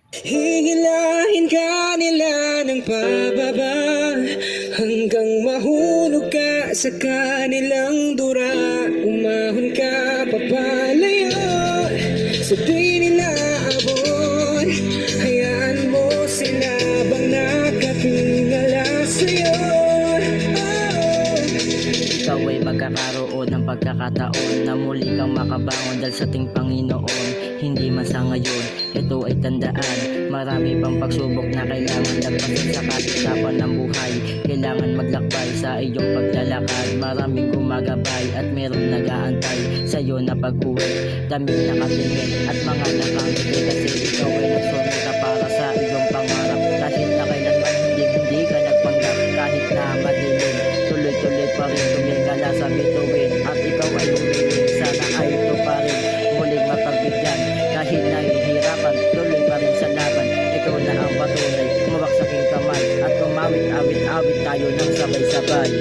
Hihilahin ka nila ng pababa hanggang mahulog ka sa kanilang dura. Umahon ka papalayo sa di nila abot. Hayaan mo sila bang nakatingala sa'yo. Ikaw ay magkakaroon ng pagkakataon na muli kang makabangon dahil sa ating Panginoon. Hindi man sa ngayon, ito ay tandaan. Marami pang pagsubok na kailangan lagpasan sa kasikapan ng buhay. Kailangan maglakbay sa iyong paglalakad. Maraming gumagabay at merong nag-aantay sa'yo na pag-uwi. Daming nakatingin at mga nakangiti kasi ikaw ay nagsumika para sa iyong pangarap. Kahit na kailanman hindi ka nagpanggap, kahit na madilim, tuloy-tuloy pa rin tumingala sa bituin. At ikaw ay humiling, sana ay ito pa rin muling mapagbigyan. Kahit nahihirapan, tuloy pa rin sa laban. Ikaw na ang patunay, umawak sa aking kamay at umawit-awit-awit tayo ng sabay-sabay.